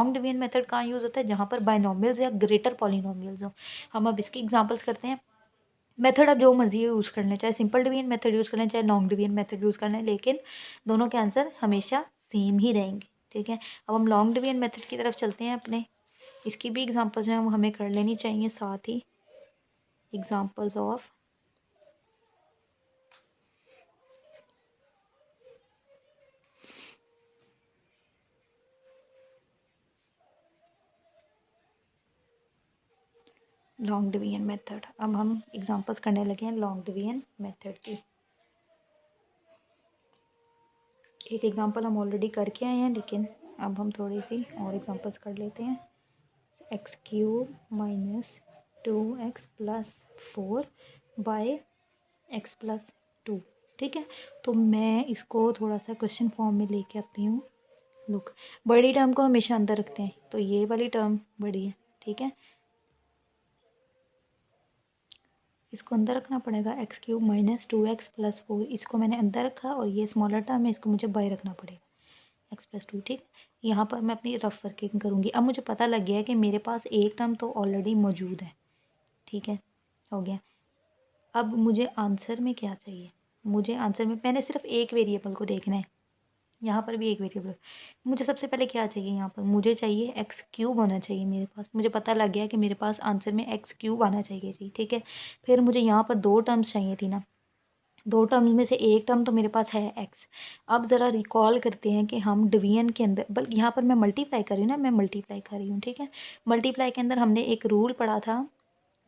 Long division method कहाँ use होता है, जहाँ पर बाइनोमियल्स या ग्रेटर पॉलिनोमियल्स हो। हम अब इसकी एग्जांपल्स करते हैं। मेथड आप जो मर्जी यूज़ कर लें, चाहे सिंपल डिवीजन मेथड यूज़ कर लें, चाहे लॉन्ग डिवीजन मेथड यूज़ कर लें, लेकिन दोनों के आंसर हमेशा सेम ही रहेंगे। ठीक है, अब हम लॉन्ग डिवीजन मेथड की तरफ चलते हैं अपने। इसकी भी एग्जांपल्स जो हैं वो हमें कर लेनी चाहिए साथ ही। Examples of long division method. अब हम एग्जांपल्स करने लगे हैं लॉन्ग डिवीजन मेथड की। एक एग्जांपल हम ऑलरेडी करके आए हैं, लेकिन अब हम थोड़ी सी और एग्जांपल्स कर लेते हैं। X cube minus 2x plus 4 by x plus 2। ठीक है, तो मैं इसको थोड़ा सा क्वेश्चन फॉर्म में लेके आती हूँ। लुक, बड़ी टर्म को हमेशा अंदर रखते हैं, तो ये वाली टर्म बड़ी है। ठीक है, इसको अंदर रखना पड़ेगा। X cube minus 2x plus 4, इसको मैंने अंदर रखा, और ये स्मॉलर टर्म है, इसको मुझे बाय रखना पड़ेगा, एक्स प्लस 2। ठीक है, यहाँ पर मैं अपनी रफ वर्किंग करूँगी। अब मुझे पता लग गया है कि मेरे पास एक टर्म तो ऑलरेडी मौजूद है। ठीक है, हो गया। अब मुझे आंसर में क्या चाहिए, मुझे आंसर में मैंने सिर्फ एक वेरिएबल को देखना है, यहाँ पर भी एक वेरिएबल। मुझे सबसे पहले क्या चाहिए, यहाँ पर मुझे चाहिए एक्स क्यूब होना चाहिए मेरे पास। मुझे पता लग गया कि मेरे पास आंसर में एक्स क्यूब आना चाहिए जी। ठीक है, फिर मुझे यहाँ पर दो टर्म्स चाहिए थी ना, दो टर्म्स में से एक टर्म तो मेरे पास है एक्स। अब ज़रा रिकॉल करते हैं कि हम डिवीजन के अंदर, बल्कि यहाँ पर मैं मल्टीप्लाई कर रही हूँ ना, मैं मल्टीप्लाई कर रही हूँ। ठीक है, मल्टीप्लाई के अंदर हमने एक रूल पढ़ा था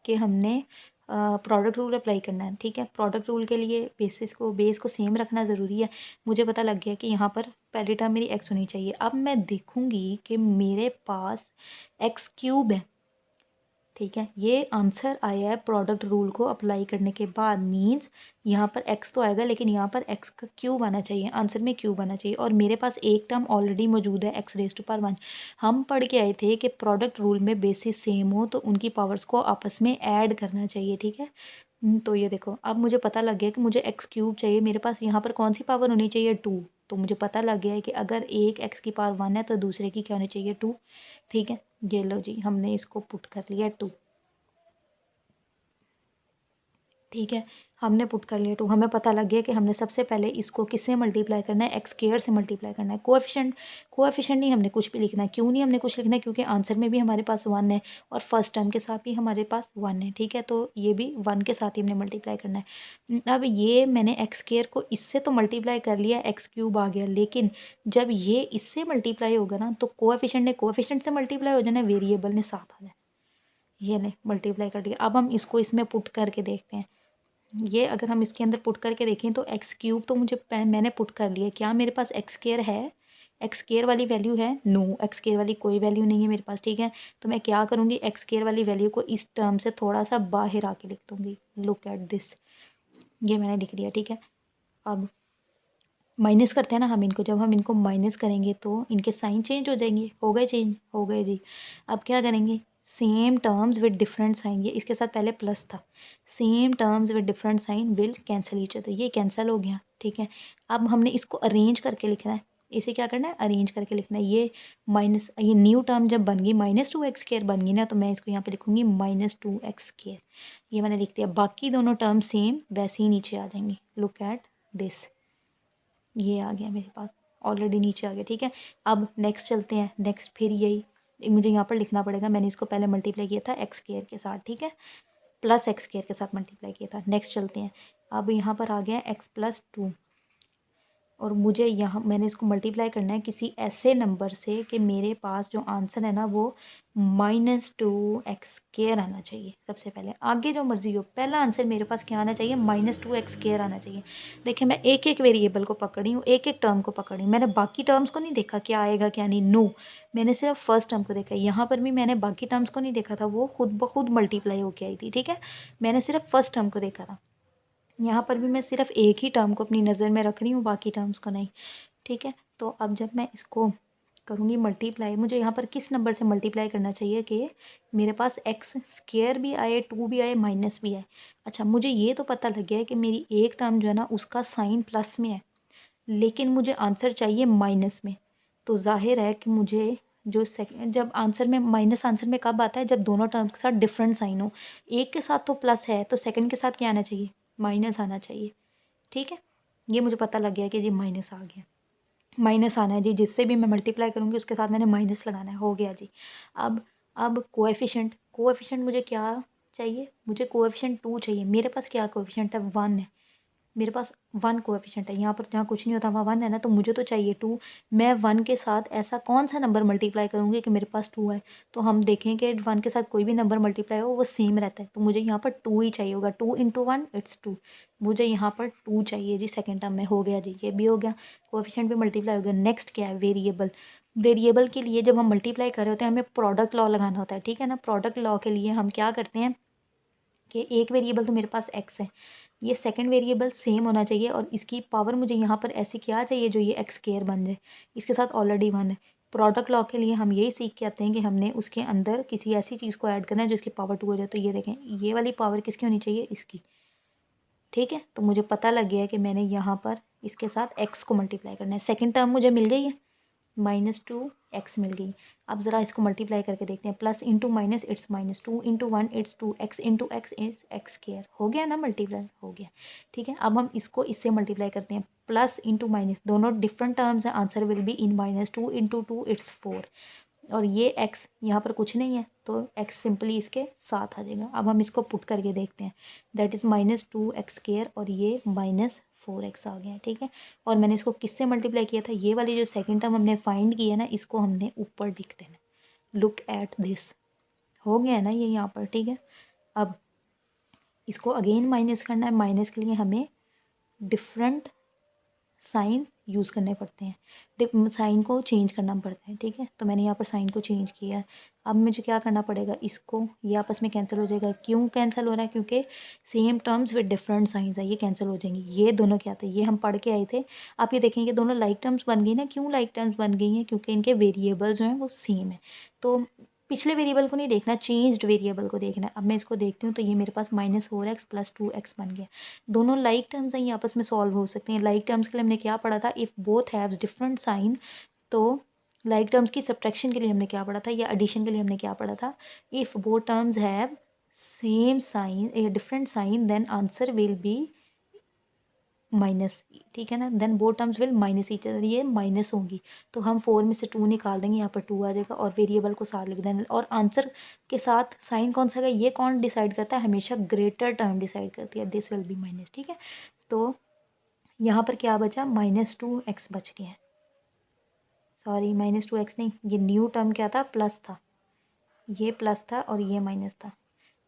कि हमने प्रोडक्ट रूल अप्लाई करना है। ठीक है, प्रोडक्ट रूल के लिए बेस को सेम रखना ज़रूरी है। मुझे पता लग गया कि यहाँ पर पहली टर्म मेरी एक्स होनी चाहिए। अब मैं देखूँगी कि मेरे पास एक्स क्यूब है। ठीक है, ये आंसर आया है प्रोडक्ट रूल को अप्लाई करने के बाद। मीन्स यहाँ पर एक्स तो आएगा, लेकिन यहाँ पर एक्स का क्यूब आना चाहिए, आंसर में क्यूब आना चाहिए। और मेरे पास एक टर्म ऑलरेडी मौजूद है, एक्स रेज टू पावर 1। हम पढ़ के आए थे कि प्रोडक्ट रूल में बेसिस सेम हो तो उनकी पावर्स को आपस में ऐड करना चाहिए। ठीक है, तो ये देखो, अब मुझे पता लग गया कि मुझे एक्स क्यूब चाहिए। मेरे पास यहाँ पर कौन सी पावर होनी चाहिए, 2। तो मुझे पता लग गया है कि अगर एक एक्स की पावर 1 है तो दूसरे की क्या होनी चाहिए, 2। ठीक है, ये लो जी, हमने इसको पुट कर लिया 2। ठीक है, हमने पुट कर लिया 2। हमें पता लग गया कि हमने सबसे पहले इसको किससे मल्टीप्लाई करना है, एक्स स्क्वायर से मल्टीप्लाई करना है। कोएफिशिएंट नहीं हमने कुछ भी लिखना है। क्यों नहीं हमने कुछ लिखना है, क्योंकि आंसर में भी हमारे पास 1 है और फर्स्ट टर्म के साथ भी हमारे पास 1 है। ठीक है, तो ये भी 1 के साथ ही हमने मल्टीप्लाई करना है। अब ये मैंने एक्स स्क्वायर को इससे तो मल्टीप्लाई कर लिया, एक्स क्यूब आ गया, लेकिन जब ये इससे मल्टीप्लाई होगा ना, तो कोएफिशिएंट ने कोएफिशिएंट से मल्टीप्लाई हो जाना, वेरिएबल ने साथ आ जाना। ये ले मल्टीप्लाई कर दिया। अब हम इसको इसमें पुट करके देखते हैं। ये अगर हम इसके अंदर पुट करके देखें तो एक्स क्यूब तो मैंने पुट कर लिया। क्या मेरे पास एक्स स्क्वायर है, एक्स स्क्वायर वाली वैल्यू है, नो, एक्स स्क्वायर वाली कोई वैल्यू नहीं है मेरे पास। ठीक है, तो मैं क्या करूँगी, एक्स स्क्वायर वाली वैल्यू को इस टर्म से थोड़ा सा बाहर आके लिख दूँगी। लुक एट दिस, ये मैंने लिख दिया। ठीक है, अब माइनस करते हैं ना हम इनको, जब हम इनको माइनस करेंगे तो इनके साइन चेंज हो जाएंगे। हो गए चेंज, हो गए जी। अब क्या करेंगे, same terms with different sign, ये इसके साथ पहले प्लस था, same terms with different sign will cancel each other, ये कैंसिल हो गया। ठीक है, अब हमने इसको अरेंज करके लिखना है। इसे क्या करना है, अरेंज करके लिखना है। ये माइनस, ये न्यू टर्म जब बन गई -2x² बन गई ना, तो मैं इसको यहाँ पे लिखूँगी -2x²। ये मैंने लिख दिया। बाकी दोनों टर्म सेम वैसे ही नीचे आ जाएंगे। लुक एट दिस, ये आ गया मेरे पास, ऑलरेडी नीचे आ गया। ठीक है, अब नेक्स्ट चलते हैं। नेक्स्ट फिर यही मुझे यहाँ पर लिखना पड़ेगा। मैंने इसको पहले मल्टीप्लाई किया था एक्स स्क्वायर के साथ, ठीक है, प्लस एक्स स्क्वायर के साथ मल्टीप्लाई किया था। नेक्स्ट चलते हैं। अब यहाँ पर आ गया एक्स प्लस 2, और मुझे यहाँ मैंने इसको मल्टीप्लाई करना है किसी ऐसे नंबर से कि मेरे पास जो आंसर है ना वो -2x² आना चाहिए। सबसे पहले आगे जो मर्जी हो, पहला आंसर मेरे पास क्या आना चाहिए, -2x² आना चाहिए। देखिए, मैं एक एक वेरिएबल को पकड़ी हूँ, एक एक टर्म को पकड़ी, मैंने बाकी टर्म्स को नहीं देखा क्या आएगा क्या नहीं। नो, मैंने सिर्फ फर्स्ट टर्म को देखा। यहाँ पर भी मैंने बाकी टर्म्स को नहीं देखा था, वो खुद ब खुद मल्टीप्लाई होके आई थी। ठीक है, मैंने सिर्फ फर्स्ट टर्म को देखा था। यहाँ पर भी मैं सिर्फ एक ही टर्म को अपनी नज़र में रख रही हूँ, बाकी टर्म्स को नहीं। ठीक है, तो अब जब मैं इसको करूँगी मल्टीप्लाई, मुझे यहाँ पर किस नंबर से मल्टीप्लाई करना चाहिए कि मेरे पास एक्स स्क्वायर भी आए, 2 भी आए, माइनस भी आए। अच्छा, मुझे ये तो पता लग गया है कि मेरी एक टर्म जो है ना उसका साइन प्लस में है, लेकिन मुझे आंसर चाहिए माइनस में। तो जाहिर है कि मुझे जो सेकंड जब आंसर में माइनस आंसर में कब आता है, जब दोनों टर्म्स के साथ डिफरेंट साइन हो। एक के साथ तो प्लस है तो सेकंड के साथ क्या आना चाहिए, माइनस आना चाहिए। ठीक है, ये मुझे पता लग गया कि जी माइनस आ गया, माइनस आना है जी, जिससे भी मैं मल्टीप्लाई करूँगी उसके साथ मैंने माइनस लगाना है, हो गया जी। अब कोएफिशिएंट, कोएफिशिएंट मुझे क्या चाहिए, मुझे कोएफिशिएंट 2 चाहिए। मेरे पास क्या कोएफिशिएंट है, 1 है। मेरे पास 1 कोएफिशिएंट है, यहाँ पर जहाँ कुछ नहीं होता वहाँ 1 है ना, तो मुझे तो चाहिए 2। मैं 1 के साथ ऐसा कौन सा नंबर मल्टीप्लाई करूँगी कि मेरे पास 2 है। तो हम देखें कि 1 के साथ कोई भी नंबर मल्टीप्लाई हो वो सेम रहता है, तो मुझे यहाँ पर 2 ही चाहिए होगा। 2 इंटू 1 इट्स 2, मुझे यहाँ पर 2 चाहिए जी सेकेंड टर्म में। हो गया जी, ये भी हो गया, कोएफिशिएंट भी मल्टीप्लाई हो गया। नेक्स्ट क्या है, वेरिएबल। वेरिएबल के लिए जब हम मल्टीप्लाई कर रहे होते हैं हमें प्रोडक्ट लॉ लगाना होता है, ठीक है ना। प्रोडक्ट लॉ के लिए हम क्या करते हैं कि एक वेरिएबल तो मेरे पास x है, ये सेकंड वेरिएबल सेम होना चाहिए और इसकी पावर मुझे यहाँ पर ऐसी क्या चाहिए जो ये एक्स स्क्वायर बन जाए, इसके साथ ऑलरेडी 1 है। प्रोडक्ट लॉ के लिए हम यही सीख के आते हैं कि हमने उसके अंदर किसी ऐसी चीज़ को ऐड करना है जो इसकी पावर 2 हो जाए। तो ये देखें, ये वाली पावर किसकी होनी चाहिए, इसकी। ठीक है, तो मुझे पता लग गया है कि मैंने यहाँ पर इसके साथ x को मल्टीप्लाई करना है। सेकेंड टर्म मुझे मिल गई है, -2x मिल गई। अब ज़रा इसको मल्टीप्लाई करके देखते हैं। Plus into minus it's minus, 2 into 1 it's 2, x into x is x square. हो गया ना मल्टीप्लाई, हो गया। ठीक है, अब हम इसको इससे मल्टीप्लाई करते हैं। प्लस इंटू माइनस, दोनों डिफरेंट टर्म्स हैं, answer will be in minus. 2 into 2 it's 4, और ये x यहाँ पर कुछ नहीं है तो x सिंपली इसके साथ आ जाएगा। अब हम इसको पुट करके देखते हैं, दैट इज़ -2x² और ये -4x आ गया है। ठीक है, और मैंने इसको किससे मल्टीप्लाई किया था, ये वाली जो सेकंड टर्म हमने फाइंड किया ना, इसको हमने ऊपर लिख देना। लुक एट दिस, हो गया है ना ये यहाँ पर। ठीक है, अब इसको अगेन माइनस करना है। माइनस के लिए हमें डिफरेंट साइन यूज़ करने पड़ते हैं, साइन को चेंज करना पड़ता है। ठीक है, तो मैंने यहाँ पर साइन को चेंज किया है। अब मुझे क्या करना पड़ेगा, इसको ये आपस में कैंसिल हो जाएगा। क्यों कैंसिल हो रहा है, क्योंकि same terms with different science है, ये कैंसिल हो जाएंगे। ये दोनों क्या थे, ये हम पढ़ के आए थे। आप ये देखेंगे दोनों लाइक टर्म्स बन गई ना। क्यों लाइक टर्म्स बन गई हैं, क्योंकि इनके वेरिएबल्स जो हैं वो सेम है। तो पिछले वेरिएबल को नहीं देखना, चेंज्ड वेरिएबल को देखना है। अब मैं इसको देखती हूँ तो ये मेरे पास -4x + 2x बन गया। दोनों लाइक टर्म्स हैं, ये आपस में सॉल्व हो सकते हैं। लाइक टर्म्स के लिए हमने क्या पढ़ा था, if both haves different sign. तो लाइक टर्म्स की सब्ट्रैक्शन के लिए हमने क्या पढ़ा था, या एडिशन के लिए हमने क्या पढ़ा था, if both terms have same sign a different sign then answer will be minus. ठीक है ना, then both terms will minus each other, ये माइनस होंगी। तो हम 4 में से 2 निकाल देंगे, यहाँ पर 2 आ जाएगा और वेरिएबल को साथ लिख देना। और आंसर के साथ साइन कौन सा है, ये कौन डिसाइड करता है, हमेशा ग्रेटर टर्म डिसाइड करती है, दिस विल बी माइनस। ठीक है, तो यहाँ पर क्या बचा, -2x बच गया है। सॉरी, -2x नहीं, ये न्यू टर्म क्या था, प्लस था। ये प्लस था और ये माइनस था।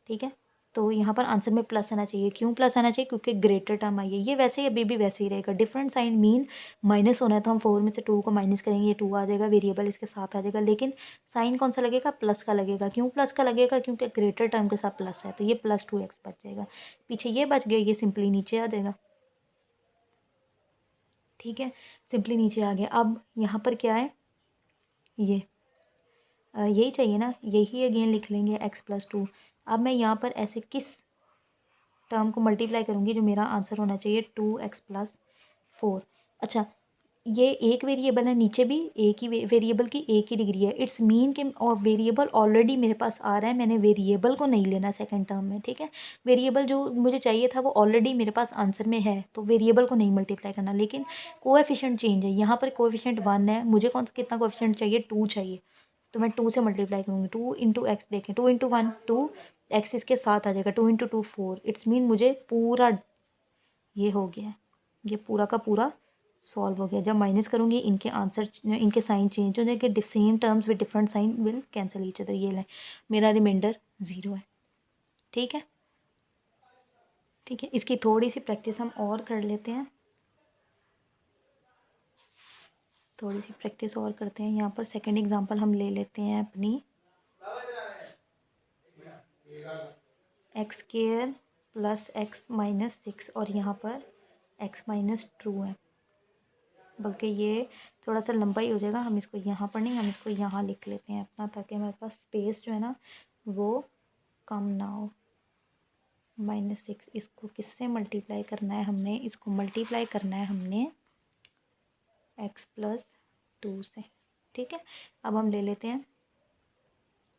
ठीक है, तो यहाँ पर आंसर में प्लस आना चाहिए। क्यों प्लस आना चाहिए, क्योंकि ग्रेटर टर्म आई है। ये वैसे ही अभी भी वैसे ही रहेगा। डिफरेंट साइन मीन माइनस होना है, तो हम 4 में से 2 को माइनस करेंगे, ये 2 आ जाएगा, वेरिएबल इसके साथ आ जाएगा। लेकिन साइन कौन सा लगेगा, प्लस का लगेगा। क्यों प्लस का लगेगा, क्योंकि ग्रेटर टर्म के साथ प्लस है, तो ये +2x बच जाएगा। पीछे ये बच गया, ये सिंपली नीचे आ जाएगा। ठीक है, सिंपली नीचे आ गया। अब यहाँ पर क्या है, ये यही चाहिए ना, यही अगेन लिख लेंगे x + 2। अब मैं यहाँ पर ऐसे किस टर्म को मल्टीप्लाई करूँगी जो मेरा आंसर होना चाहिए 2x + 4। अच्छा, ये एक वेरिएबल है, नीचे भी एक ही वेरिएबल की एक ही डिग्री है। इट्स मीन कि और वेरिएबल ऑलरेडी मेरे पास आ रहा है, मैंने वेरिएबल को नहीं लेना सेकंड टर्म में। ठीक है, वेरिएबल जो मुझे चाहिए था वो ऑलरेडी मेरे पास आंसर में है, तो वेरिएबल को नहीं मल्टीप्लाई करना। लेकिन कोएफिशिएंट चेंज है, यहाँ पर कोएफिशिएंट 1 है, मुझे कौन सा कितना कोएफिशिएंट चाहिए, 2 चाहिए, तो मैं 2 से मल्टीप्लाई करूँगी। 2 इंटू एक्स, देखें 2 इंटू 1 2, एक्स इसके साथ आ जाएगा, 2 इंटू 2 4। इट्स मीन मुझे पूरा ये हो गया है, ये पूरा का पूरा सॉल्व हो गया। जब माइनस करूँगी इनके आंसर, इनके साइन चेंज हो जाएंगे, same terms with different sign will cancel each other. ये लें, मेरा रिमाइंडर 0 है। ठीक है, ठीक है, इसकी थोड़ी सी प्रैक्टिस हम और कर लेते हैं, थोड़ी सी प्रैक्टिस और करते हैं। यहाँ पर सेकंड एग्जांपल हम ले लेते हैं अपनी, x² + x - 6 और यहाँ पर x - 2 है। बल्कि ये थोड़ा सा लंबा ही हो जाएगा, हम इसको यहाँ पर नहीं, हम इसको यहाँ लिख लेते हैं अपना, ताकि हमारे पास स्पेस जो है ना वो कम ना हो। -6, इसको किससे मल्टीप्लाई करना है हमने, इसको मल्टीप्लाई करना है हमने x + 2 से। ठीक है। अब हम ले लेते हैं,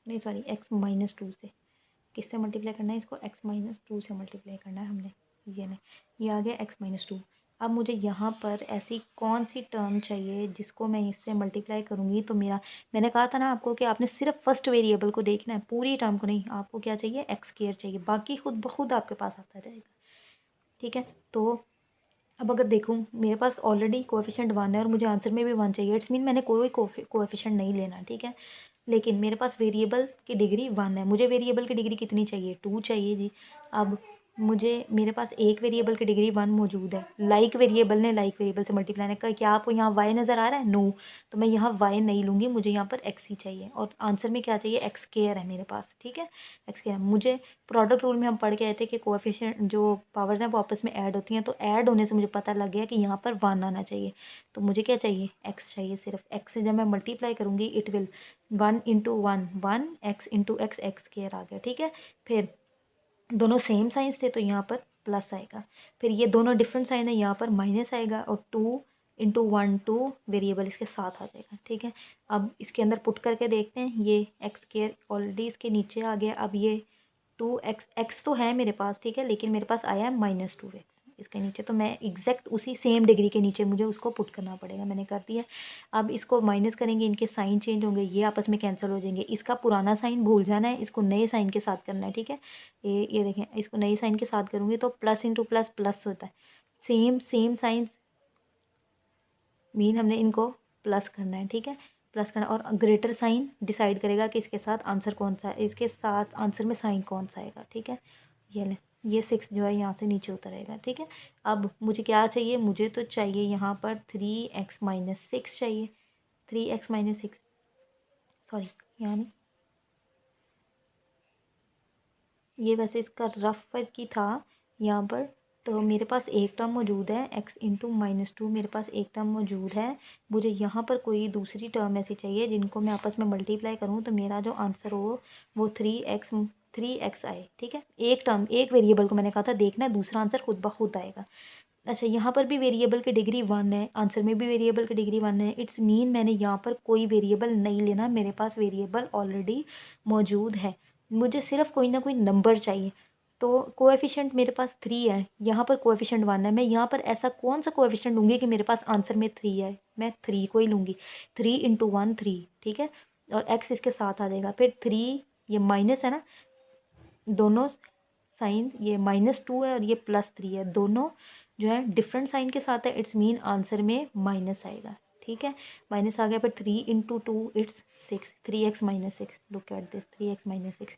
नहीं सॉरी, x-2 से। किससे मल्टीप्लाई करना है इसको? x-2 से मल्टीप्लाई करना है हमने। ये नहीं, ये आ गया x-2। अब मुझे यहाँ पर ऐसी कौन सी टर्म चाहिए जिसको मैं इससे मल्टीप्लाई करूँगी तो मेरा, मैंने कहा था ना आपको कि आपने सिर्फ फर्स्ट वेरिएबल को देखना है, पूरी टर्म को नहीं। आपको क्या चाहिए? एक्स स्क्वायर चाहिए, बाकी खुद ब खुद आपके पास आता जाएगा। ठीक है, तो अब अगर देखूँ मेरे पास ऑलरेडी कोएफिशिएंट 1 है और मुझे आंसर में भी 1 चाहिए, इट्स मीन मैंने कोई कोएफिशिएंट नहीं लेना। ठीक है, लेकिन मेरे पास वेरिएबल की डिग्री 1 है, मुझे वेरिएबल की डिग्री कितनी चाहिए? 2 चाहिए जी। अब मुझे, मेरे पास एक वेरिएबल की डिग्री 1 मौजूद है, लाइक वेरिएबल ने लाइक वेरिएबल से मल्टीप्लाई ने कहा। क्या आपको यहाँ y नज़र आ रहा है? नो, तो मैं यहाँ y नहीं लूँगी, मुझे यहाँ पर x ही चाहिए। और आंसर में क्या चाहिए? एक्स स्क्वायर है मेरे पास। ठीक है, एक्स स्क्वायर। मुझे प्रोडक्ट रूल में हम पढ़ के आए थे कि कोएफिशिएंट जो पावर्स हैं वो आपस में ऐड होती हैं, तो ऐड होने से मुझे पता लग गया कि यहाँ पर 1 आना चाहिए। तो मुझे क्या चाहिए? x चाहिए सिर्फ। x से जब मैं मल्टीप्लाई करूँगी it will 1 into 1 1, x into x, x square आ गया। ठीक है, फिर दोनों सेम साइंस थे तो यहाँ पर प्लस आएगा, फिर ये दोनों डिफरेंट साइन है, यहाँ पर माइनस आएगा, और 2 इंटू 1 2 वेरिएबल इसके साथ आ जाएगा। ठीक है, अब इसके अंदर पुट करके देखते हैं, ये एक्स स्क्वायर ऑलरेडी इसके नीचे आ गया। अब ये 2x, एक्स तो है मेरे पास, ठीक है, लेकिन मेरे पास आया है -2x इसके नीचे, तो मैं एग्जैक्ट उसी सेम डिग्री के नीचे मुझे उसको पुट करना पड़ेगा। मैंने कर दिया। अब इसको माइनस करेंगे, इनके साइन चेंज होंगे, ये आपस में कैंसिल हो जाएंगे। इसका पुराना साइन भूल जाना है, इसको नए साइन के साथ करना है। ठीक है, ये देखें, इसको नए साइन के साथ करूँगी तो प्लस इंटू प्लस प्लस होता है। सेम सेम साइंस मीन हमने इनको प्लस करना है। ठीक है, प्लस करना, और ग्रेटर साइन डिसाइड करेगा कि इसके साथ आंसर कौन सा है, इसके साथ आंसर में साइन कौन सा आएगा। ठीक है, ये ले, ये 6 जो है यहाँ से नीचे उतरेगा। ठीक है, अब मुझे क्या चाहिए? मुझे तो चाहिए यहाँ पर 3x-6 चाहिए। 3x-6, सॉरी यहाँ नहीं, ये वैसे इसका रफ वर्क ही था यहाँ पर। तो मेरे पास एक टर्म मौजूद है, x इंटू -2, मेरे पास एक टर्म मौजूद है। मुझे यहाँ पर कोई दूसरी टर्म ऐसी चाहिए जिनको मैं आपस में मल्टीप्लाई करूँ तो मेरा जो आंसर हो वो 3x आए। ठीक है, एक टर्म, एक वेरिएबल को मैंने कहा था देखना है, दूसरा आंसर खुद ब खुद आएगा। अच्छा, यहाँ पर भी वेरिएबल की डिग्री 1 है, आंसर में भी वेरिएबल की डिग्री 1 है। इट्स मीन मैंने यहाँ पर कोई वेरिएबल नहीं लेना, मेरे पास वेरिएबल ऑलरेडी मौजूद है। मुझे सिर्फ कोई ना कोई नंबर चाहिए। तो कोएफिशिएंट मेरे पास 3 है, यहाँ पर कोएफिशिएंट 1 है। मैं यहाँ पर ऐसा कौन सा कोएफिशिएंट लूँगी कि मेरे पास आंसर में 3 है? मैं 3 को ही लूँगी। 3 इंटू 1 3, ठीक है, और x इसके साथ आ जाएगा। फिर 3, ये माइनस है ना, दोनों साइन, ये -2 है और ये +3 है, दोनों जो है डिफरेंट साइन के साथ है। इट्स मीन आंसर में माइनस आएगा। ठीक है, माइनस आ गया। फिर 3 into 2 it's 6, 3x-6, look at this, 3x-6।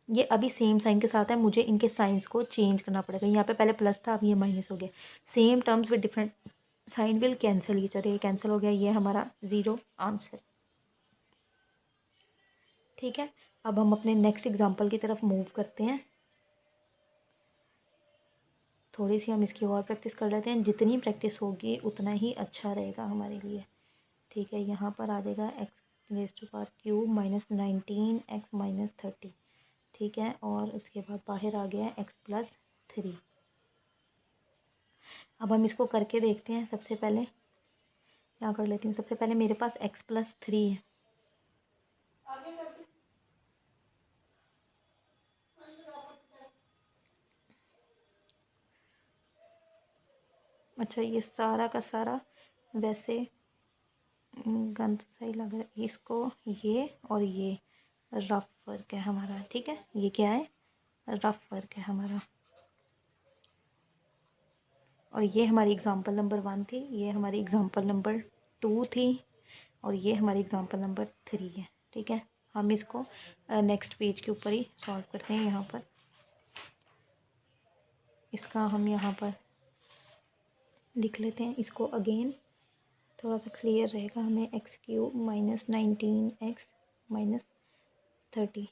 ये अभी सेम साइन के साथ है, मुझे इनके साइंस को चेंज करना पड़ेगा। यहाँ पे पहले प्लस था, अब ये माइनस हो गया। Same terms with different sign will cancel each other, ये कैंसिल हो गया, ये हमारा 0 आंसर। ठीक है, अब हम अपने नेक्स्ट एग्जाम्पल की तरफ मूव करते हैं। थोड़ी सी हम इसकी और प्रैक्टिस कर लेते हैं, जितनी प्रैक्टिस होगी उतना ही अच्छा रहेगा हमारे लिए। ठीक है, यहाँ पर आ जाएगा x⁻³ -19 x-30। ठीक है, और उसके बाद बाहर आ गया x+3। अब हम इसको करके देखते हैं। सबसे पहले क्या कर लेती हूँ, सबसे पहले मेरे पास x+3 है। अच्छा, ये सारा का सारा वैसे गंद सही लग रहा है इसको, ये और ये रफ वर्क है हमारा। ठीक है, ये क्या है? रफ वर्क है हमारा। और ये हमारी एग्ज़ाम्पल नंबर 1 थी, ये हमारी एग्ज़ाम्पल नंबर 2 थी, और ये हमारी एग्ज़ाम्पल नंबर 3 है। ठीक है, हम इसको नेक्स्ट पेज के ऊपर ही सॉल्व करते हैं। यहाँ पर इसका हम यहाँ पर लिख लेते हैं इसको अगेन, थोड़ा सा क्लियर रहेगा हमें। x³ -19 x-30।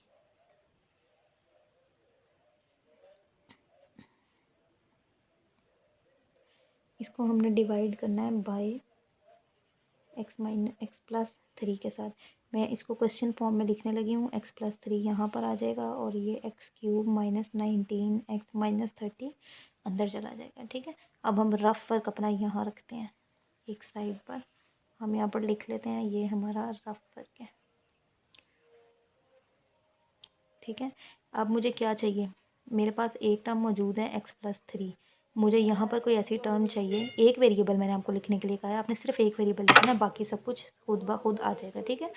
इसको हमने डिवाइड करना है बाय x+3 के साथ। मैं इसको क्वेश्चन फॉर्म में लिखने लगी हूँ। x+3 यहाँ पर आ जाएगा और ये x³ -19 x-30 अंदर चला जाएगा। ठीक है, अब हम रफ वर्क अपना यहाँ रखते हैं एक साइड पर। हम यहाँ पर लिख लेते हैं, ये हमारा रफ वर्क है। ठीक है, अब मुझे क्या चाहिए, मेरे पास एक टर्म मौजूद है x+3। मुझे यहाँ पर कोई ऐसी टर्म चाहिए, एक वेरिएबल मैंने आपको लिखने के लिए कहा है, आपने सिर्फ एक वेरिएबल लिखना, बाकी सब कुछ खुद ब खुद आ जाएगा। ठीक है,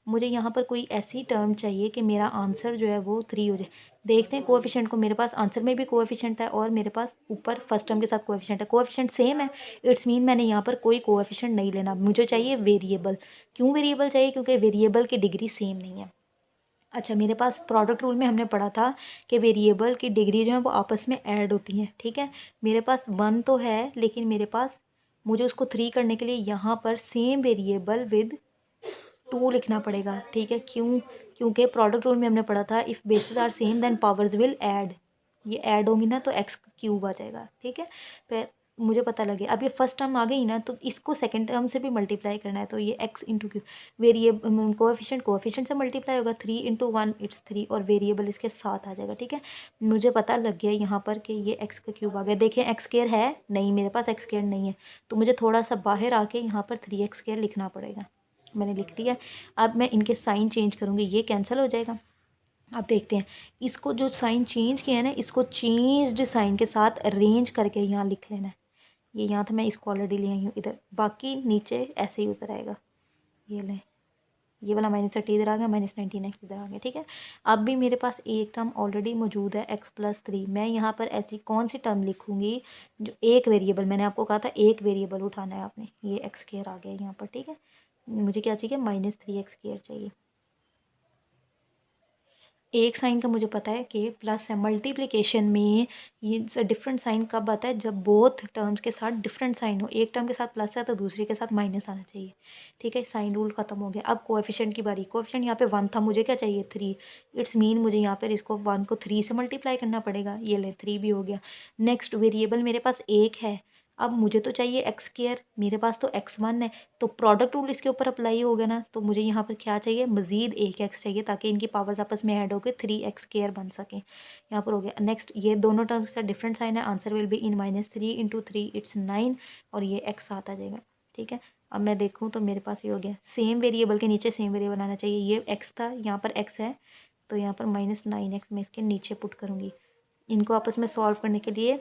मुझे यहाँ पर कोई ऐसी टर्म चाहिए कि मेरा आंसर जो है वो 3 हो जाए। देखते हैं कोएफिशिएंट को, मेरे पास आंसर में भी कोएफिशिएंट है और मेरे पास ऊपर फर्स्ट टर्म के साथ कोएफिशिएंट है, कोएफिशिएंट सेम है। इट्स मीन मैंने यहाँ पर कोई कोएफिशिएंट नहीं लेना, मुझे चाहिए वेरिएबल। क्यों वेरिएबल चाहिए, क्योंकि वेरिएबल की डिग्री सेम नहीं है। अच्छा, मेरे पास प्रोडक्ट रूल में हमने पढ़ा था कि वेरिएबल की डिग्री जो है वो आपस में ऐड होती हैं। ठीक है, मेरे पास 1 तो है, लेकिन मेरे पास मुझे उसको 3 करने के लिए यहाँ पर सेम वेरिएबल विद 2 लिखना पड़ेगा। ठीक है, क्यों, क्योंकि प्रोडक्ट रूल में हमने पढ़ा था if bases are same then powers will add. ये ऐड होंगी ना तो एक्स क्यूब आ जाएगा। ठीक है, फिर मुझे पता लगे अब ये फर्स्ट टर्म आ गई ना, तो इसको सेकंड टर्म से भी मल्टीप्लाई करना है, तो ये x into Q, variable coefficient से मल्टीप्लाई होगा, 3 इंटू 1 इट्स 3 और वेरिएबल इसके साथ आ जाएगा। ठीक है, मुझे पता लग गया यहाँ पर कि ये एक्स का क्यूब आ गया। देखिए एक्स स्क्वायर है नहीं, मेरे पास एक्स स्क्वायर नहीं है, तो मुझे थोड़ा सा बाहर आके यहाँ पर 3x स्क्वायर लिखना पड़ेगा। मैंने लिख दिया। अब मैं इनके साइन चेंज करूँगी, ये कैंसिल हो जाएगा। अब देखते हैं, इसको जो साइन चेंज किया है ना, इसको चेंज्ड साइन के साथ अरेंज करके यहाँ लिख लेना है। ये यहाँ था, मैं इसको ऑलरेडी ले आई हूँ इधर, बाकी नीचे ऐसे ही उतर आएगा। ये लें, ये वाला -30 इधर आ गया, -19x इधर आ गया। ठीक है, अब भी मेरे पास एक टर्म ऑलरेडी मौजूद है x+3। मैं यहाँ पर ऐसी कौन सी टर्म लिखूँगी जो एक वेरिएबल, मैंने आपको कहा था एक वेरिएबल उठाना है आपने, ये एक्स स्क्वायर आ गया यहाँ पर। ठीक है, मुझे क्या चाहिए, -3x स्क्वायर चाहिए। एक साइन का मुझे पता है कि प्लस है, मल्टीप्लिकेशन में ये डिफरेंट साइन कब आता है, जब बोथ टर्म्स के साथ डिफरेंट साइन हो, एक टर्म के साथ प्लस है तो दूसरे के साथ माइनस आना चाहिए। ठीक है, साइन रूल खत्म हो गया। अब कोएफिशिएंट की बारी, कोएफिशिएंट यहाँ पे 1 था, मुझे क्या चाहिए 3। इट्स मीन मुझे यहाँ पर इसको 1 को 3 से मल्टीप्लाई करना पड़ेगा। ये ले 3 भी हो गया। नेक्स्ट वेरिएबल मेरे पास एक है, अब मुझे तो चाहिए एक्स स्क्वायर, मेरे पास तो x1 है, तो प्रोडक्ट रूल इसके ऊपर अप्लाई हो गया ना, तो मुझे यहाँ पर क्या चाहिए, मज़ीद एक एक्स चाहिए ताकि इनकी पावर्स आपस में ऐड होकर 3x स्क्वायर बन सके। यहाँ पर हो गया। नेक्स्ट, ये दोनों टर्म्स का डिफरेंट साइन है, answer will be in -3 into 3 it's 9 और ये x साथ आ जाएगा। ठीक है, अब मैं देखूँ तो मेरे पास ये हो गया, सेम वेरिएबल के नीचे सेम वेरिएबल आना चाहिए। ये x था, यहाँ पर x है, तो यहाँ पर -9x मैं इसके नीचे पुट करूँगी। इनको आपस में सॉल्व करने के लिए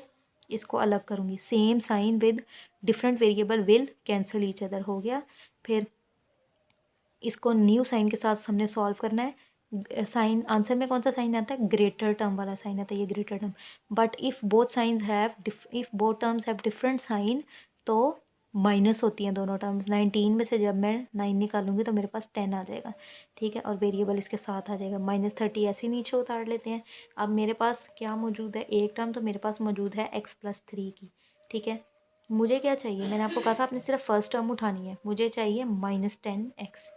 इसको अलग करूँगी, same sign with different variable will cancel each other, हो गया। फिर इसको न्यू साइन के साथ हमने सॉल्व करना है। साइन आंसर में कौन सा साइन आता है, ग्रेटर टर्म वाला साइन आता है, ये greater term. But if both signs have if both terms have different sign तो माइनस होती हैं दोनों टर्म्स। 19 में से जब मैं 9 निकालूंगी तो मेरे पास 10 आ जाएगा। ठीक है, और वेरिएबल इसके साथ आ जाएगा। -30 ऐसे नीचे उतार लेते हैं। अब मेरे पास क्या मौजूद है, एक टर्म तो मेरे पास मौजूद है x+3 की। ठीक है, मुझे क्या चाहिए, मैंने आपको कहा था आपने सिर्फ फर्स्ट टर्म उठानी है, मुझे चाहिए -10x।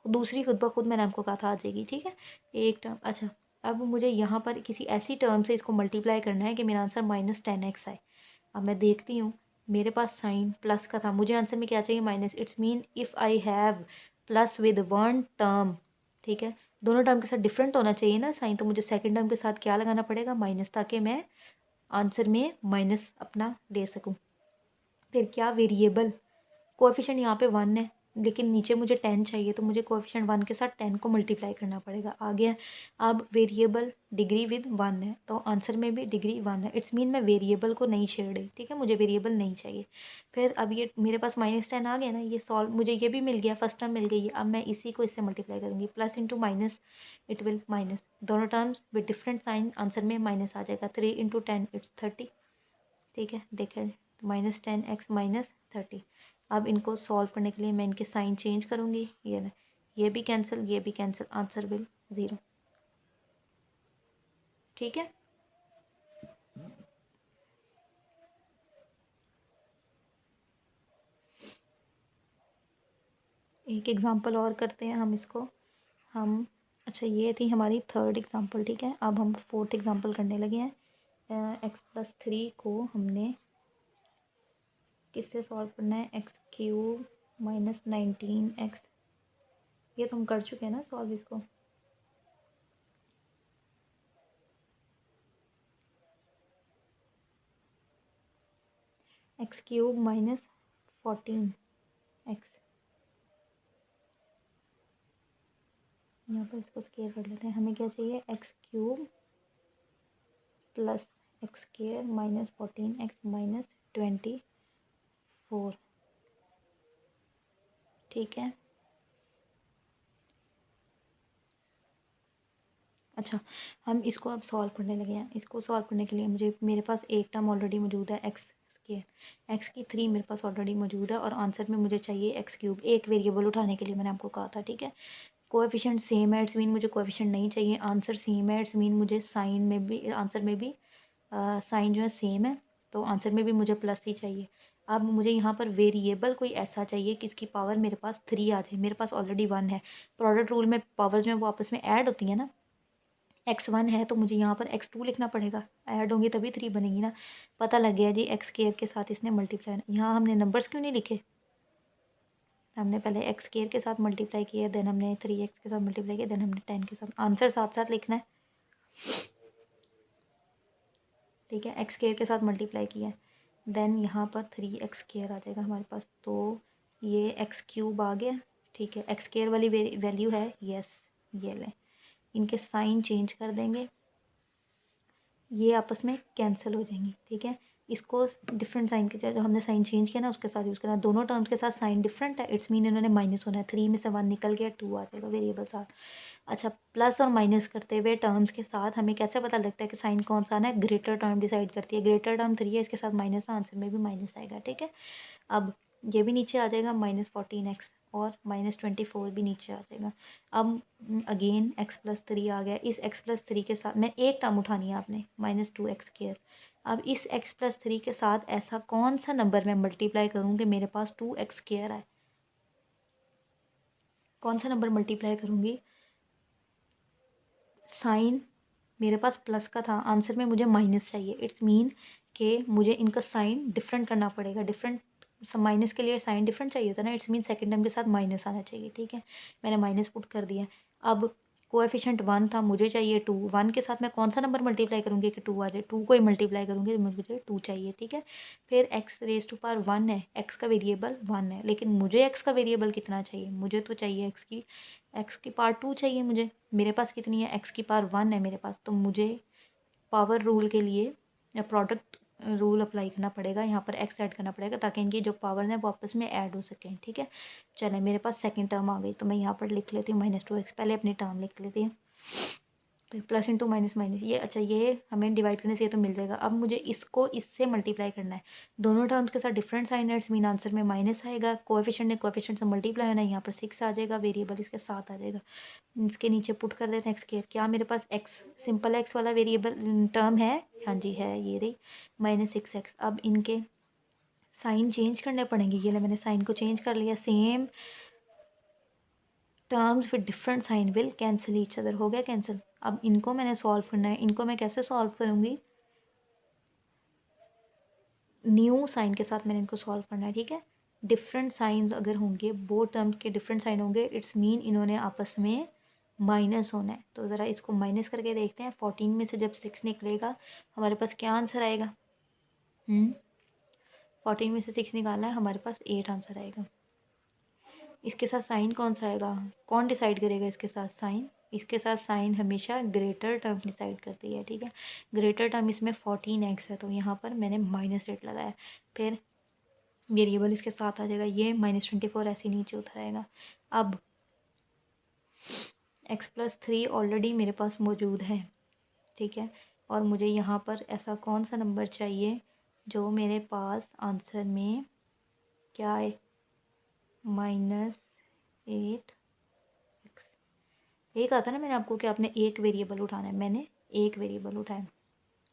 दूसरी खुद ब खुद मैंने आपको कहा था आ जाएगी। ठीक है, एक टर्म। अच्छा, अब मुझे यहाँ पर किसी ऐसी टर्म से इसको मल्टीप्लाई करना है कि मेरा आंसर -10x आए। अब मैं देखती हूँ, मेरे पास साइन प्लस का था, मुझे आंसर में क्या चाहिए, minus. It's mean if I have plus with one term, ठीक है, दोनों टर्म के साथ डिफरेंट होना चाहिए ना साइन, तो मुझे सेकंड टर्म के साथ क्या लगाना पड़ेगा, माइनस, ताकि मैं आंसर में माइनस अपना ले सकूँ। फिर क्या, वेरिएबल कोएफिशिएंट यहाँ पे 1 है, लेकिन नीचे मुझे 10 चाहिए, तो मुझे कोएफिशिएंट 1 के साथ 10 को मल्टीप्लाई करना पड़ेगा। आ गया। अब वेरिएबल डिग्री विद 1 है, तो आंसर में भी डिग्री 1 है। इट्स मीन मैं वेरिएबल को नहीं छेड़ रही। ठीक है, मुझे वेरिएबल नहीं चाहिए। फिर अब ये मेरे पास -10 आ गया ना, ये सॉल्व, मुझे ये भी मिल गया, फर्स्ट टर्म मिल गई है। अब मैं इसी को इससे मल्टीप्लाई करूँगी, plus into minus it will minus, दोनों terms with different sign, answer में माइनस आ जाएगा। 3 इंटू 10 इट्स 30। ठीक है, देखें, -10x -30। अब इनको सॉल्व करने के लिए मैं इनके साइन चेंज करूँगी। ये ना, ये भी कैंसिल, ये भी कैंसिल, आंसर विल 0। ठीक है, एक एग्जांपल और करते हैं हम इसको। हम, अच्छा, ये थी हमारी थर्ड एग्जांपल। ठीक है, अब हम फोर्थ एग्जांपल करने लगे हैं। x+3 को हमने किससे सॉल्व करना है, x³ -19x। ये तो हम कर चुके हैं ना सॉल्व इसको। x³ -14x। यहाँ पर इसको स्क्वायर कर लेते हैं। हमें क्या चाहिए, x cube plus x square minus 14x minus 24। ठीक है। अच्छा, हम इसको अब सॉल्व करने लगे हैं। इसको सॉल्व करने के लिए मुझे, मेरे पास एक टर्म ऑलरेडी मौजूद है एक्स स्क्वायर, एक्स की 3 मेरे पास ऑलरेडी मौजूद है और आंसर में मुझे चाहिए एक्स क्यूब। एक वेरिएबल उठाने के लिए मैंने आपको कहा था। ठीक है, कोएफिशिएंट सेम है, इट्स मीन मुझे कोएफिशिएंट नहीं चाहिए। आंसर सेम है, इट्स मीन मुझे साइन में भी, आंसर में भी साइन जो है सेम है, तो आंसर में भी मुझे प्लस ही चाहिए। अब मुझे यहाँ पर वेरिएबल कोई ऐसा चाहिए कि इसकी पावर मेरे पास 3 आ जाए। मेरे पास ऑलरेडी 1 है। प्रोडक्ट रूल में पावर्स जो है वो आपस में ऐड होती हैं ना। x1 है तो मुझे यहाँ पर x2 लिखना पड़ेगा, ऐड होंगी तभी 3 बनेगी ना। पता लग गया जी, एक्स स्क्वायर के साथ इसने मल्टीप्लाई। यहाँ हमने नंबर्स क्यों नहीं लिखे, हमने पहले एक्स स्क्वायर के साथ मल्टीप्लाई किया, देन हमने 3x के साथ मल्टीप्लाई किया, देन हमने 10 के साथ। आंसर साथ साथ लिखना है। ठीक है, एक्स स्क्वायर के साथ मल्टीप्लाई किया, देन यहाँ पर 3x स्क्वायर आ जाएगा हमारे पास, तो ये एक्स क्यूब आ गया। ठीक है, एक्स स्क्वायर वाली वैल्यू है, यस ये लें। इनके साइन चेंज कर देंगे, ये आपस में कैंसिल हो जाएंगी। ठीक है, इसको डिफरेंट साइन के, जो हमने साइन चेंज किया ना उसके साथ यूज़ करना। दोनों टर्म्स के साथ साइन डिफरेंट है, इट्स मीन इन्होंने माइनस होना है। 3 में से 1 निकल गया, 2 आ जाएगा वेरिएबल साथ। अच्छा, प्लस और माइनस करते हुए टर्म्स के साथ हमें कैसे पता लगता है कि साइन कौन सा आना है, ग्रेटर टर्म डिसाइड करती है। ग्रेटर टर्म 3 है, इसके साथ माइनस, आंसर में भी माइनस आएगा। ठीक है, अब ये भी नीचे आ जाएगा, -14x, और -24 भी नीचे आ जाएगा। अब अगेन x+3 आ गया। इस x+3 के साथ मैं एक टर्म उठानी है आपने, -2x²। अब इस x+3 के साथ ऐसा कौन सा नंबर मैं मल्टीप्लाई करूँ कि मेरे पास 2x² आए। कौन सा नंबर मल्टीप्लाई करूँगी, साइन मेरे पास प्लस का था, आंसर में मुझे माइनस चाहिए। इट्स मीन कि मुझे इनका साइन डिफरेंट करना पड़ेगा। डिफरेंट, माइनस के लिए साइन डिफरेंट चाहिए होता है ना, इट्स मीन सेकंड टर्म के साथ माइनस आना चाहिए। ठीक है, मैंने माइनस पुट कर दिया। अब कोएफिशिएंट 1 था, मुझे चाहिए 2। 1 के साथ मैं कौन सा नंबर मल्टीप्लाई करूँगी कि 2 आ जाए, 2 को ही मल्टीप्लाई करूँगी तो मुझे 2 चाहिए। ठीक है, फिर x⁻1 है, x का वेरिएबल 1 है, लेकिन मुझे x का वेरिएबल कितना चाहिए, मुझे तो चाहिए x की पावर 2 चाहिए मुझे। मेरे पास कितनी है, x की पावर 1 है मेरे पास, तो मुझे पावर रूल के लिए या प्रोडक्ट रूल अप्लाई करना पड़ेगा। यहाँ पर x ऐड करना पड़ेगा ताकि इनकी जो पावर है वो आपस में ऐड हो सकें। ठीक है, चलें, मेरे पास सेकंड टर्म आ गई, तो मैं यहाँ पर लिख लेती हूँ -2x। पहले अपनी टर्म लिख लेती हूँ, फिर प्लस इंटू माइनस माइनस, ये अच्छा, ये हमें डिवाइड करने से ये तो मिल जाएगा। अब मुझे इसको इससे मल्टीप्लाई करना है। दोनों टर्म्स के साथ डिफरेंट साइन है, इट्स मीन आंसर में माइनस आएगा। कोएफिशिएंट ने कोएफिशिएंट से मल्टीप्लाई होना है, यहाँ पर 6 आ जाएगा, वेरिएबल इसके साथ आ जाएगा। इसके नीचे पुट कर देते हैं x²। क्या मेरे पास x, सिंपल x वाला वेरिएबल टर्म है, हाँ जी है, ये रही -6x। अब इनके साइन चेंज करने पड़ेंगे। ये ले, मैंने साइन को चेंज कर लिया। Same terms with different sign will cancel each other, हो गया कैंसिल। अब इनको मैंने सॉल्व करना है। इनको मैं कैसे सॉल्व करूँगी, न्यू साइन के साथ मैंने इनको सॉल्व करना है। ठीक है, डिफरेंट साइंस अगर होंगे, बोथ टर्म्स के डिफरेंट साइन होंगे, इट्स मीन इन्होंने आपस में माइनस होना है। तो ज़रा इसको माइनस करके देखते हैं। 14 में से जब 6 निकलेगा हमारे पास क्या आंसर आएगा, 14 में से 6 निकालना है, हमारे पास 8 आंसर आएगा। इसके साथ साइन कौन सा आएगा, कौन डिसाइड करेगा इसके साथ साइन, इसके साथ साइन हमेशा ग्रेटर टर्म डिसाइड करती है। ठीक है, ग्रेटर टर्म इसमें 14x है, तो यहाँ पर मैंने -8 लगाया। फिर वेरिएबल इसके साथ आ जाएगा, ये -24 ऐसे नीचे उतर आएगा। अब x+3 ऑलरेडी मेरे पास मौजूद है। ठीक है, और मुझे यहाँ पर ऐसा कौन सा नंबर चाहिए जो मेरे पास आंसर में क्या है, -8x। एक आता ना मैंने आपको कि आपने एक वेरिएबल उठाना है, मैंने एक वेरिएबल उठाया।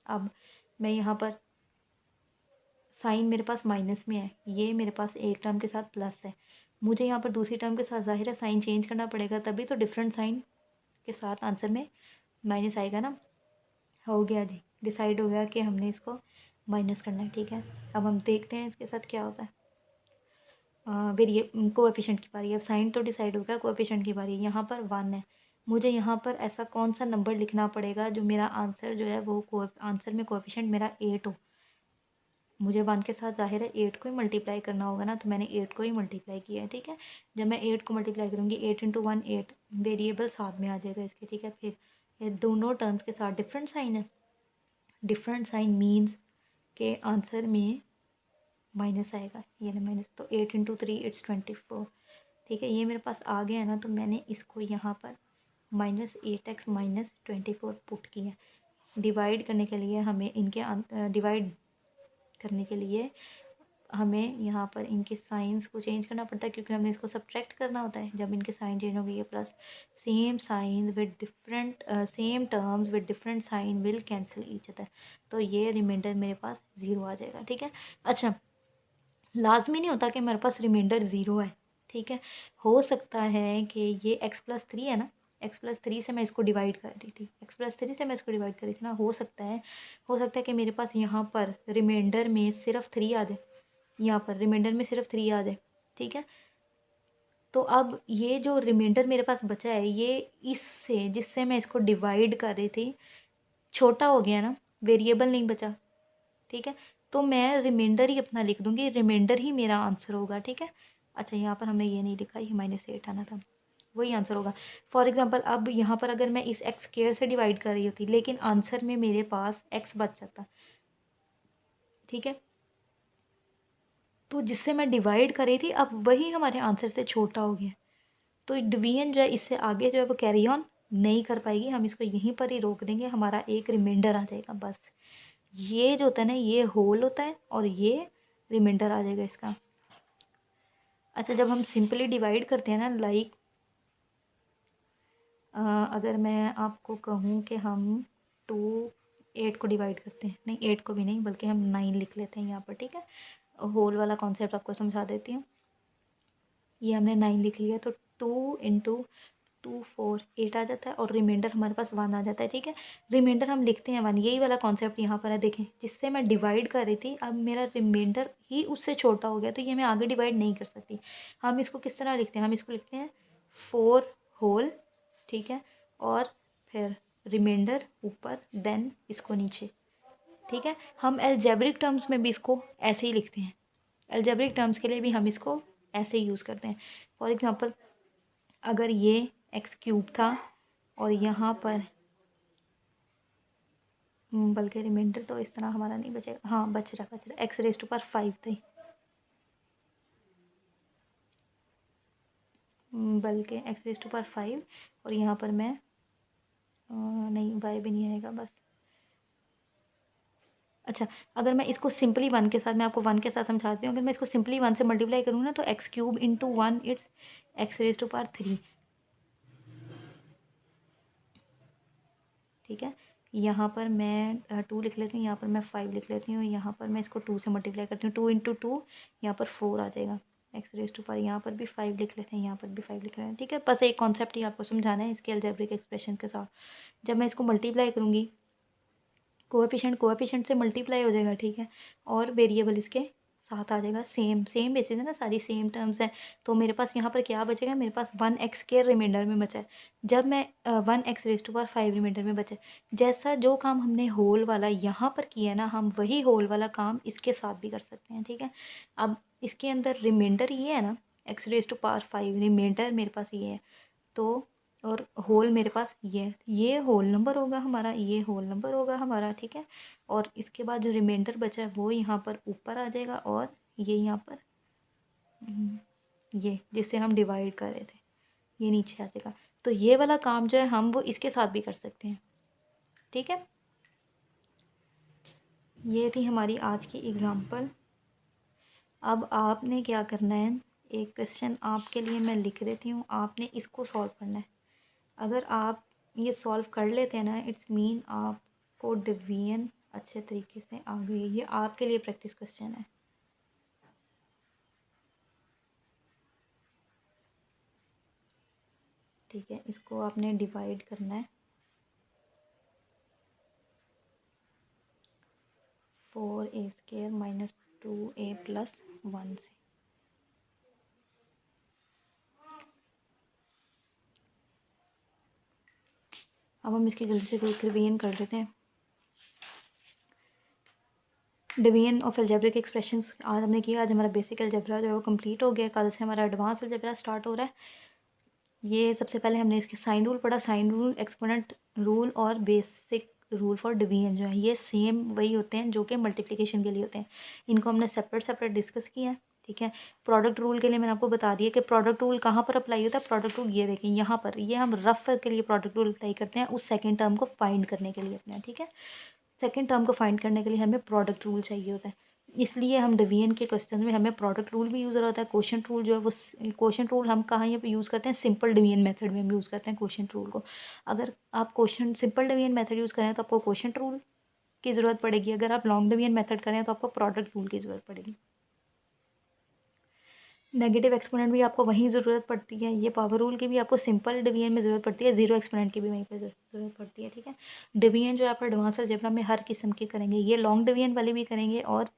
अब मैं यहाँ पर साइन मेरे पास माइनस में है, ये मेरे पास एक टर्म के साथ प्लस है, मुझे यहाँ पर दूसरी टर्म के साथ ज़ाहिर है साइन चेंज करना पड़ेगा, तभी तो डिफरेंट साइन के साथ आंसर में माइनस आएगा ना। हो गया जी, डिसाइड हो गया कि हमने इसको माइनस करना है। ठीक है, अब हम देखते हैं इसके साथ क्या होता है। कोएफिशिएंट की बारी, अब साइन तो डिसाइड हो गया, कोएफिशिएंट की बारी। यहाँ पर 1 है, मुझे यहाँ पर ऐसा कौन सा नंबर लिखना पड़ेगा जो मेरा आंसर जो है वो आंसर में कोएफिशिएंट मेरा 8 हो। मुझे 1 के साथ ज़ाहिर है 8 को ही मल्टीप्लाई करना होगा ना, तो मैंने 8 को ही मल्टीप्लाई किया है, ठीक है। जब मैं 8 को मल्टीप्लाई करूँगी 8 इंटू 1 8, वेरिएबल साथ में आ जाएगा इसके, ठीक है। फिर ये दोनों टर्म्स के साथ डिफरेंट साइन है, डिफरेंट साइन मीन्स के आंसर में माइनस आएगा, ये ना माइनस, तो 8 इंटू 3 इट्स 24, ठीक है। ये मेरे पास आ गया है ना, तो मैंने इसको यहाँ पर -8x - 24 पुट किया। डिवाइड करने के लिए हमें इनके डिवाइड करने के लिए हमें यहाँ पर इनके साइंस को चेंज करना पड़ता है, क्योंकि हमने इसको सब्ट्रैक्ट करना होता है। जब इनके साइन चेंज होंगे, ये plus same sign with different same terms with different sign will cancel each other, तो ये रिमाइंडर मेरे पास 0 आ जाएगा, ठीक है। अच्छा, लाजमी नहीं होता कि मेरे पास रिमाइंडर 0 है, ठीक है। हो सकता है कि ये x+3 है ना, x+3 से मैं इसको डिवाइड कर रही थी, x+3 से मैं इसको डिवाइड कर रही थी ना, हो सकता है कि मेरे पास यहाँ पर रिमाइंडर में सिर्फ 3 आ जाए, यहाँ पर रिमाइंडर में सिर्फ 3 आ जाए, ठीक है। तो अब ये जो रिमाइंडर मेरे पास बचा है, ये इससे जिससे मैं इसको डिवाइड कर रही थी छोटा हो गया ना, वेरिएबल नहीं बचा, ठीक है। तो मैं रिमाइंडर ही अपना लिख दूँगी, रिमाइंडर ही मेरा आंसर होगा, ठीक है। अच्छा, यहाँ पर हमने ये नहीं लिखा, ये -8 आना था, वही आंसर होगा। फॉर एग्ज़ाम्पल अब यहाँ पर अगर मैं इस x² से डिवाइड कर रही होती, लेकिन आंसर में मेरे पास x बच जाता, ठीक है। तो जिससे मैं डिवाइड कर रही थी, अब वही हमारे आंसर से छोटा हो गया, तो डिवीजन जो है इससे आगे जो है वो कैरी ऑन नहीं कर पाएगी, हम इसको यहीं पर ही रोक देंगे, हमारा एक रिमाइंडर आ जाएगा बस। ये जो होता है ना, ये होल होता है और ये रिमाइंडर आ जाएगा इसका। अच्छा, जब हम सिंपली डिवाइड करते हैं ना, लाइक अगर मैं आपको कहूँ कि हम 8 को डिवाइड करते हैं, नहीं 8 को भी नहीं, बल्कि हम 9 लिख लेते हैं यहाँ पर, ठीक है। होल वाला कॉन्सेप्ट आपको समझा देती हूँ। ये हमने 9 लिख लिया, तो 2 इंटू 2 4 8 आ जाता है, और रिमाइंडर हमारे पास 1 आ जाता है, ठीक है। रिमाइंडर हम लिखते हैं 1, यही वाला कॉन्सेप्ट यहाँ पर है, देखें, जिससे मैं डिवाइड कर रही थी, अब मेरा रिमाइंडर ही उससे छोटा हो गया, तो ये मैं आगे डिवाइड नहीं कर सकती। हम इसको किस तरह लिखते हैं, हम इसको लिखते हैं 4 होल, ठीक है, और फिर रिमाइंडर ऊपर, देन इसको नीचे, ठीक है। हम अलजेब्रिक टर्म्स में भी इसको ऐसे ही लिखते हैं, अलजेब्रिक टर्म्स के लिए भी हम इसको ऐसे ही यूज़ करते हैं। फॉर एग्ज़ाम्पल, अगर ये x³ था और यहाँ पर बल्कि रिमाइंडर तो इस तरह हमारा नहीं बचेगा, हाँ बच रहा x⁵5 थी, बल्कि x⁵5, और यहाँ पर मैं नहीं, y भी नहीं आएगा बस। अच्छा, अगर मैं इसको सिंपली 1 के साथ, मैं आपको 1 के साथ समझाती हूँ, अगर मैं इसको सिंपली 1 से मल्टीप्लाई करूँ ना, तो x³ इंटू 1 इट्स x⁵3, ठीक है। यहाँ पर मैं 2 लिख लेती हूँ, यहाँ पर मैं 5 लिख लेती हूँ, यहाँ पर मैं इसको 2 से मल्टीप्लाई करती हूँ, 2 इंटू 2, यहाँ पर 4 आ जाएगा, x⁵5, यहाँ पर भी 5 लिख लेते हैं, यहाँ पर भी 5 लिख रहे हैं, ठीक है। बस एक कॉन्सेप्ट ही आपको समझाना है इसके अलजेब्रिक एक्सप्रेशन के साथ। जब मैं इसको मल्टीप्लाई करूँगी, कोएफिशिएंट से मल्टीप्लाई हो जाएगा, ठीक है, और वेरिएबल इसके साथ आ जाएगा, सेम सेम बेसिस है ना, सारी सेम टर्म्स हैं, तो मेरे पास यहाँ पर क्या बचेगा, मेरे पास 1x² रिमाइंडर में बचा है। जब मैं 1x⁵5 रिमाइंडर में बचा है, जैसा जो काम हमने होल वाला यहाँ पर किया है ना, हम वही होल वाला काम इसके साथ भी कर सकते हैं, ठीक है। अब इसके अंदर रिमाइंडर ये है ना, x⁵5 रिमाइंडर मेरे पास ये है, तो और होल मेरे पास ये होल नंबर होगा हमारा, ये होल नंबर होगा हमारा, ठीक है। और इसके बाद जो रिमाइंडर बचा है वो यहाँ पर ऊपर आ जाएगा, और ये यहाँ पर ये जिससे हम डिवाइड कर रहे थे, ये नीचे आ जाएगा। तो ये वाला काम जो है हम वो इसके साथ भी कर सकते हैं, ठीक है। ये थी हमारी आज की एग्ज़ाम्पल। अब आपने क्या करना है, एक क्वेश्चन आपके लिए मैं लिख देती हूँ, आपने इसको सॉल्व करना है। अगर आप ये सॉल्व कर लेते हैं ना, इट्स मीन आपको डिवीजन अच्छे तरीके से आ गई है। ये आपके लिए प्रैक्टिस क्वेश्चन है, ठीक है। इसको आपने डिवाइड करना है 4a² - 2a + 1 से। अब हम इसकी जल्दी से क्विक रिवीजन कर लेते हैं। डिवीजन ऑफ अलजेब्रिक एक्सप्रेशंस आज हमने किया। आज हमारा बेसिक अलजेब्रा जो है वो कंप्लीट हो गया। कल से हमारा एडवांस अलजेब्रा स्टार्ट हो रहा है। ये सबसे पहले हमने इसके साइन रूल पढ़ा। साइन रूल, एक्सपोनेंट रूल और बेसिक रूल फॉर डिवीजन जो है ये सेम वही होते हैं जो कि मल्टीप्लिकेशन के लिए होते हैं। इनको हमने सेपरेट सेपरेट डिस्कस किया है। ठीक है। प्रोडक्ट रूल के लिए मैंने आपको बता दिया कि प्रोडक्ट रूल कहाँ पर अप्लाई होता है। प्रोडक्ट रूल ये देखें यहाँ पर, ये हम रफ के लिए प्रोडक्ट रूल अप्लाई करते हैं उस सेकेंड टर्म को फाइंड करने के लिए अपने। ठीक है। सेकेंड टर्म को फाइंड करने के लिए हमें प्रोडक्ट रूल चाहिए होता है। इसलिए हम डिवीजन के क्वेश्चन में हमें प्रोडक्ट रूल भी यूज़ होता है। क्वोशंट रूल जो है वो क्वोशंट रूल हम कहाँ यहाँ पे यूज़ करते हैं, सिंपल डिवीजन मेथड में हम यूज़ करते हैं क्वोशंट रूल को। अगर आप quotient simple division method use करें तो आपको क्वोशंट रूल की ज़रूरत पड़ेगी। अगर आप लॉन्ग डिवीजन मेथड करें तो आपको प्रोडक्ट रूल की ज़रूरत पड़ेगी। नेगेटिव एक्सपोनेंट भी आपको वहीं ज़रूरत पड़ती है। ये पावर रूल की भी आपको सिंपल डिवीजन में ज़रूरत पड़ती है। जीरो एक्सपोनेंट की भी वहीं पर ज़रूरत पड़ती है। ठीक है। डिवीजन जो है आप एडवांस अलजेब्रा में हर किस्म के करेंगे। ये लॉन्ग डिवीजन वाली भी करेंगे और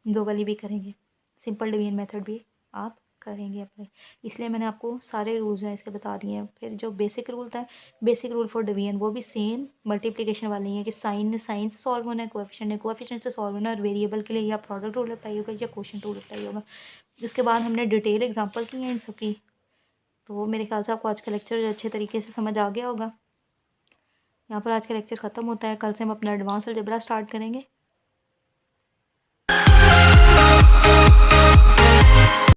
दो वाली भी करेंगे। सिंपल डिवीजन मेथड भी आप करेंगे अपने। इसलिए मैंने आपको सारे रूल्स जो हैं इसके बता दिए हैं। फिर जो बेसिक रूल था, बेसिक रूल फॉर डिवीजन, वो भी सेम मल्टीप्लिकेशन वाले ही है कि साइन ने साइन से सॉल्व होना है, कोएफिशिएंट ने कोएफिशिएंट से सॉल्व होना है, और वेरिएबल के लिए या प्रोडक्ट रूल अप्लाई होगा या क्वोशंट रूल अप्लाई होगा। उसके बाद हमने डिटेल एग्जांपल की हैं इन सब की। तो मेरे ख्याल से आपको आज का लेक्चर अच्छे तरीके से समझ आ गया होगा। यहाँ पर आज का लेक्चर ख़त्म होता है। कल से हम अपना एडवांस अलजेब्रा स्टार्ट करेंगे।